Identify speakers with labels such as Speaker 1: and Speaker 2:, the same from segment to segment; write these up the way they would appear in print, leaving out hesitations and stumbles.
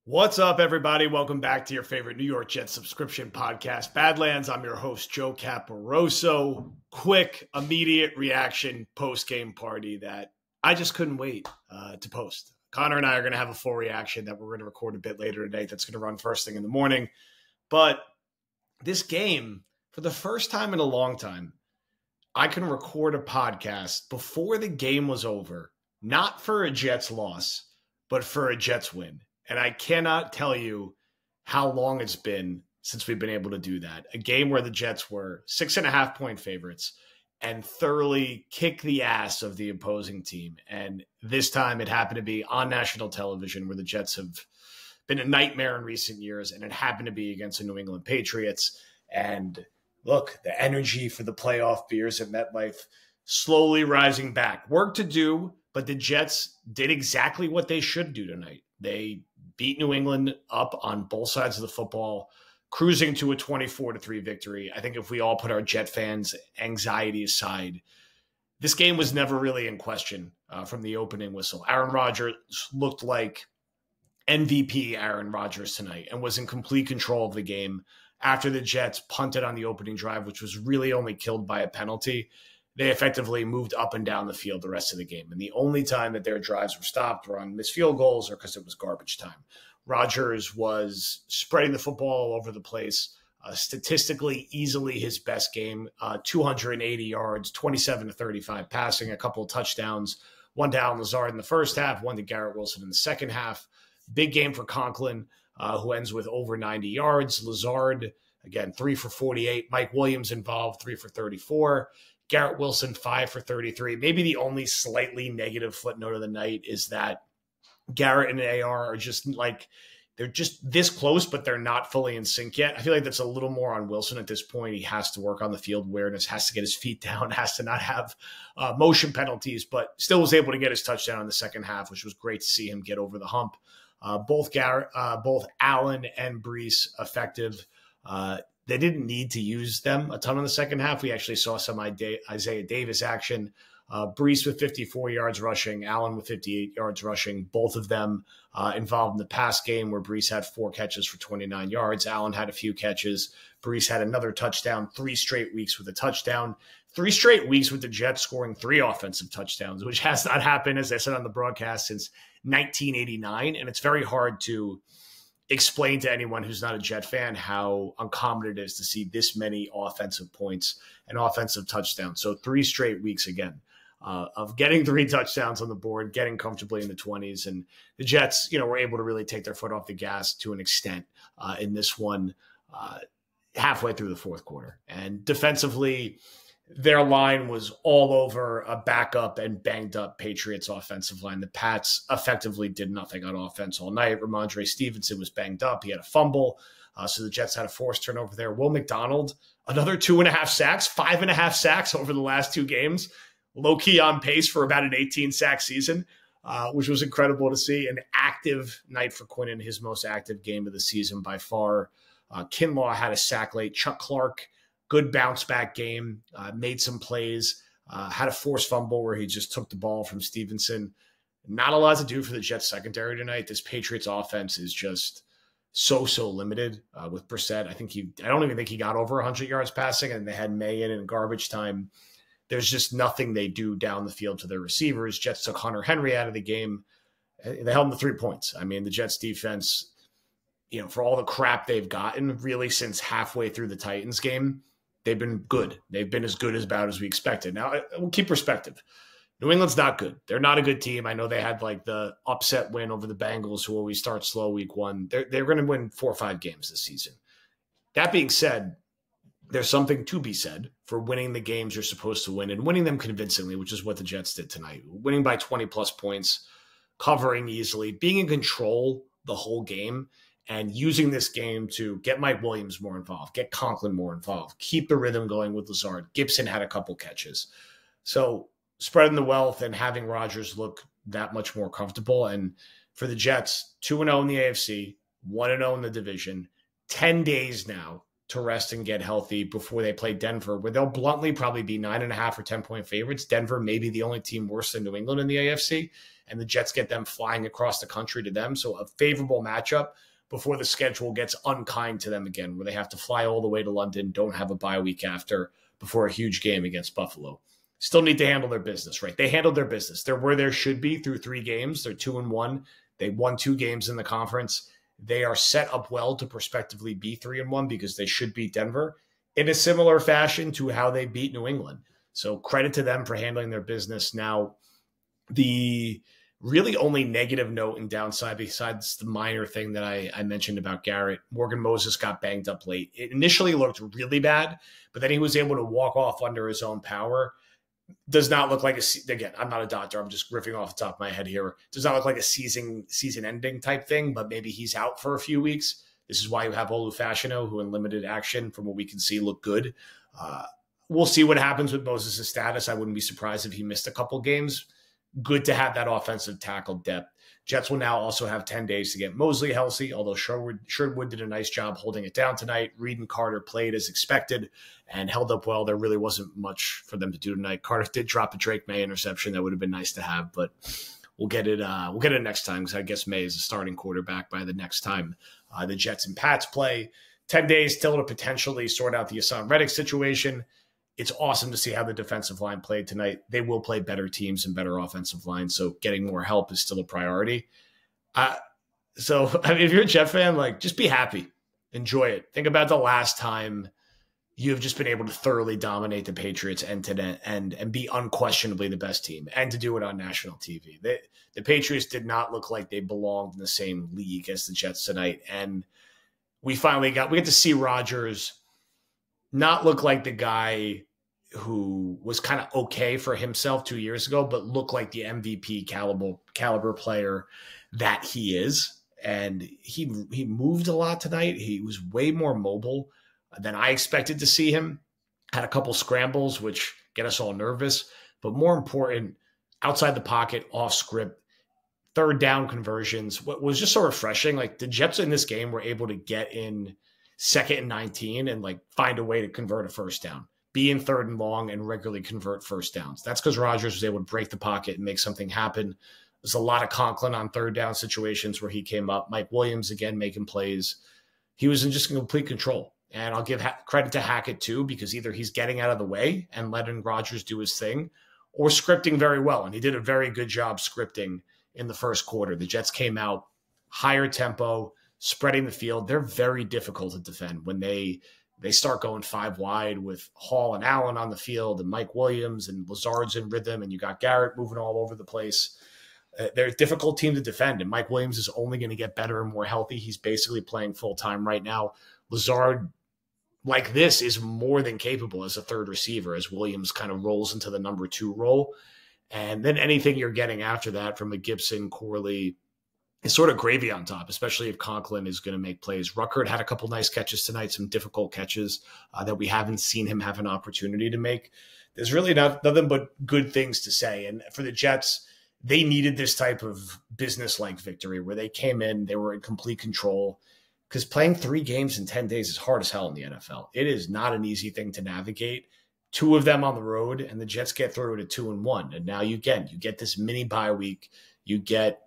Speaker 1: What's up, everybody? Welcome back to your favorite New York Jets subscription podcast, Badlands. I'm your host, Joe Caporoso. Quick, immediate reaction post-game party that I just couldn't wait to post. Connor and I are going to have a full reaction that we're going to record a bit later today that's going to run first thing in the morning. But this game, for the first time in a long time, I can record a podcast before the game was over, not for a Jets loss, but for a Jets win. And I cannot tell you how long it's been since we've been able to do that. A game where the Jets were 6.5-point favorites and thoroughly kick the ass of the opposing team. And this time it happened to be on national television, where the Jets have been a nightmare in recent years, and it happened to be against the New England Patriots. And look, the energy for the playoff beers at MetLife slowly rising back. Work to do, but the Jets did exactly what they should do tonight. They beat New England up on both sides of the football, cruising to a 24-3 victory. I think if we all put our Jet fans' anxiety aside, this game was never really in question from the opening whistle. Aaron Rodgers looked like MVP Aaron Rodgers tonight and was in complete control of the game after the Jets punted on the opening drive, which was really only killed by a penalty. They effectively moved up and down the field the rest of the game. And the only time that their drives were stopped were on missed field goals or because it was garbage time. Rodgers was spreading the football all over the place. Statistically, easily his best game. 280 yards, 27-35 passing, a couple of touchdowns. One to Allen Lazard in the first half, one to Garrett Wilson in the second half. Big game for Conklin, who ends with over 90 yards. Lazard, again, 3 for 48. Mike Williams involved, 3 for 34. Garrett Wilson, 5 for 33. Maybe the only slightly negative footnote of the night is that Garrett and AR are just like, they're just this close, but they're not fully in sync yet. I feel like that's a little more on Wilson at this point. He has to work on the field awareness, has to get his feet down, has to not have motion penalties, but still was able to get his touchdown in the second half, which was great to see him get over the hump. Both Allen and Brees effective. They didn't need to use them a ton in the second half. We actually saw some Isaiah Davis action. Brees with 54 yards rushing, Allen with 58 yards rushing, both of them involved in the pass game, where Brees had 4 catches for 29 yards. Allen had a few catches. Brees had another touchdown, 3 straight weeks with a touchdown, 3 straight weeks with the Jets scoring 3 offensive touchdowns, which has not happened, as I said on the broadcast, since 1989. And it's very hard to explain to anyone who's not a Jet fan how uncommon it is to see this many offensive points and offensive touchdowns. So 3 straight weeks again of getting 3 touchdowns on the board, getting comfortably in the 20s. And the Jets, were able to really take their foot off the gas to an extent in this one halfway through the fourth quarter. And defensively, their line was all over a backup and banged up Patriots offensive line. The Pats effectively did nothing on offense all night. Ramondre Stevenson was banged up. He had a fumble. So the Jets had a forced turnover there. Will McDonald, another 2.5 sacks, 5.5 sacks over the last 2 games. Low-key on pace for about an 18-sack season, which was incredible to see. An active night for Quinnen, his most active game of the season by far. Kinlaw had a sack late. Chuck Clark, good bounce-back game, made some plays, had a forced fumble where he just took the ball from Stevenson. Not a lot to do for the Jets secondary tonight. This Patriots offense is just so limited with Brissett. I don't even think he got over 100 yards passing, and they had May in garbage time. There's just nothing they do down the field to their receivers. Jets took Hunter Henry out of the game. They held him to 3 points. I mean, the Jets defense, for all the crap they've gotten really since halfway through the Titans game, they've been good. They've been as good as about as we expected. Now, we'll keep perspective. New England's not good. They're not a good team. I know they had like the upset win over the Bengals, who always start slow week 1. They're going to win 4 or 5 games this season. That being said, there's something to be said for winning the games you're supposed to win and winning them convincingly, which is what the Jets did tonight. Winning by 20-plus points, covering easily, being in control the whole game, and using this game to get Mike Williams more involved, get Conklin more involved, keep the rhythm going with Lazard. Gibson had a couple catches. So spreading the wealth and having Rodgers look that much more comfortable. And for the Jets, 2-0 in the AFC, 1-0 in the division, 10 days now to rest and get healthy before they play Denver, where they'll bluntly probably be 9.5 or 10-point favorites. Denver may be the only team worse than New England in the AFC. and the Jets get them flying across the country to them. So a favorable matchup before the schedule gets unkind to them again, where they have to fly all the way to London, don't have a bye week after, before a huge game against Buffalo. Still need to handle their business, right? They handled their business. They're where they should be through 3 games. They're 2-1. They won 2 games in the conference. They are set up well to prospectively be 3-1 because they should beat Denver in a similar fashion to how they beat New England. So credit to them for handling their business. Now, the really only negative note and downside, besides the minor thing that I mentioned about Garrett, Morgan Moses got banged up late. It initially looked really bad, but then he was able to walk off under his own power. Does not look like again, I'm not a doctor. I'm just riffing off the top of my head here. Does not look like a season-ending type thing, but maybe he's out for a few weeks. This is why you have Olu Fashanu, who in limited action, from what we can see, looked good. We'll see what happens with Moses' status. I wouldn't be surprised if he missed a couple games. Good to have that offensive tackle depth. Jets will now also have 10 days to get Mosley healthy, although Sherwood did a nice job holding it down tonight. Reed and Carter played as expected and held up well. There really wasn't much for them to do tonight. Carter did drop a Drake May interception. That would have been nice to have, but we'll get it next time, because I guess May is a starting quarterback by the next time the Jets and Pats play. 10 days still to potentially sort out the Hassan Reddick situation. It's awesome to see how the defensive line played tonight. They will play better teams and better offensive lines, so getting more help is still a priority. So if you're a Jet fan, just be happy. Enjoy it. Think about the last time you've just been able to thoroughly dominate the Patriots end to end and be unquestionably the best team, and to do it on national TV. The Patriots did not look like they belonged in the same league as the Jets tonight, and we get to see Rodgers not look like the guy who was kind of okay for himself 2 years ago, but look like the MVP caliber player that he is. And he moved a lot tonight. He was way more mobile than I expected to see him. Had a couple scrambles, which get us all nervous, but more important, outside the pocket, off script, third down conversions. What was just so refreshing, the Jets in this game were able to get in 2nd and 19 and find a way to convert a first down, be in 3rd and long and regularly convert first downs. That's because Rodgers was able to break the pocket and make something happen. There's a lot of Conklin on 3rd down situations where he came up. Mike Williams, again, making plays. He was in just complete control. And I'll give credit to Hackett, too, because either he's getting out of the way and letting Rodgers do his thing, or scripting very well. And he did a very good job scripting in the first quarter. The Jets came out higher tempo, spreading the field. They're very difficult to defend when they start going 5 wide with Hall and Allen on the field and Mike Williams and Lazard's in rhythm, and you got Garrett moving all over the place. They're a difficult team to defend, and Mike Williams is only going to get better and more healthy. He's basically playing full-time right now. Lazard, like this, is more than capable as a third receiver as Williams kind of rolls into the number 2 role. And then anything you're getting after that from a Gibson, Corley, is sort of gravy on top, especially if Conklin is going to make plays. Ruckert had a couple nice catches tonight, some difficult catches that we haven't seen him have an opportunity to make. There's really nothing but good things to say. And for the Jets, they needed this type of business-like victory where they came in, they were in complete control, because playing 3 games in 10 days is hard as hell in the NFL. It is not an easy thing to navigate. 2 of them on the road, and the Jets get through it at 2-1. And now you get this mini bye week. You get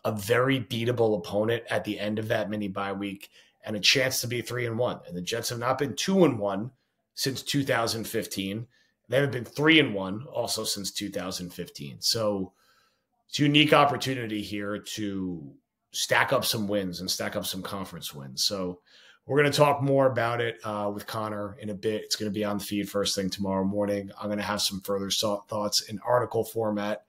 Speaker 1: a very beatable opponent at the end of that mini bye week and a chance to be 3-1. And the Jets have not been 2-1 since 2015. They haven't been 3-1 also since 2015. So it's a unique opportunity here to stack up some wins and stack up some conference wins. So we're going to talk more about it with Connor in a bit. It's going to be on the feed first thing tomorrow morning. I'm going to have some further thoughts in article format.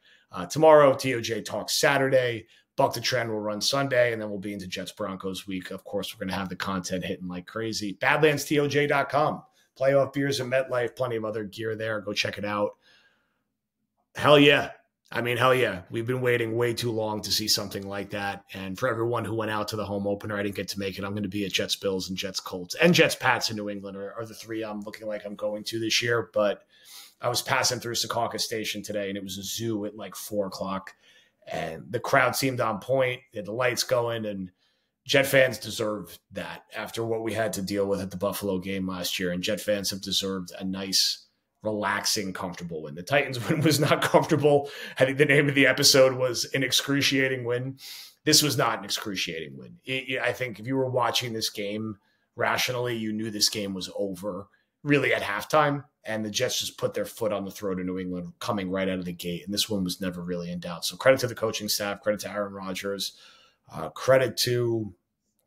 Speaker 1: Tomorrow, TOJ Talks Saturday. Buck the Trend will run Sunday, and then we'll be into Jets-Broncos week. Of course, we're going to have the content hitting like crazy. BadlandsTOJ.com. Playoff beers and MetLife. Plenty of other gear there. Go check it out. Hell yeah. Hell yeah. We've been waiting way too long to see something like that. And for everyone who went out to the home opener, I didn't get to make it. I'm going to be at Jets Bills and Jets Colts and Jets Pats in New England are the 3 I'm looking like I'm going to this year. But I was passing through Secaucus Station today, and it was a zoo at 4 o'clock. And the crowd seemed on point. They had the lights going, and Jet fans deserve that after what we had to deal with at the Buffalo game last year. And Jet fans have deserved a nice relaxing, comfortable win. The Titans win was not comfortable. I think the name of the episode was an excruciating win. This was not an excruciating win. I think if you were watching this game rationally, you knew this game was over really at halftime, and the Jets just put their foot on the throat of New England coming right out of the gate, and this one was never really in doubt. So credit to the coaching staff, credit to Aaron Rodgers, credit to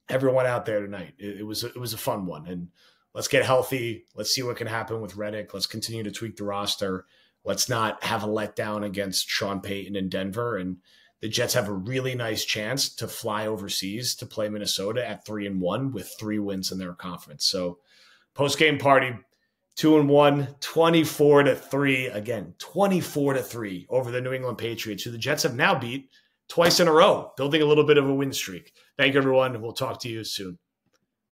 Speaker 1: everyone out there tonight. It was a fun one, and let's get healthy. Let's see what can happen with Reddick. Let's continue to tweak the roster. Let's not have a letdown against Sean Payton in Denver, and the Jets have a really nice chance to fly overseas to play Minnesota at 3-1 with 3 wins in their conference. So post-game party, 2-1, 24-3, again, 24-3 over the New England Patriots, who the Jets have now beat twice in a row, building a little bit of a win streak. Thank you, everyone. We'll talk to you soon.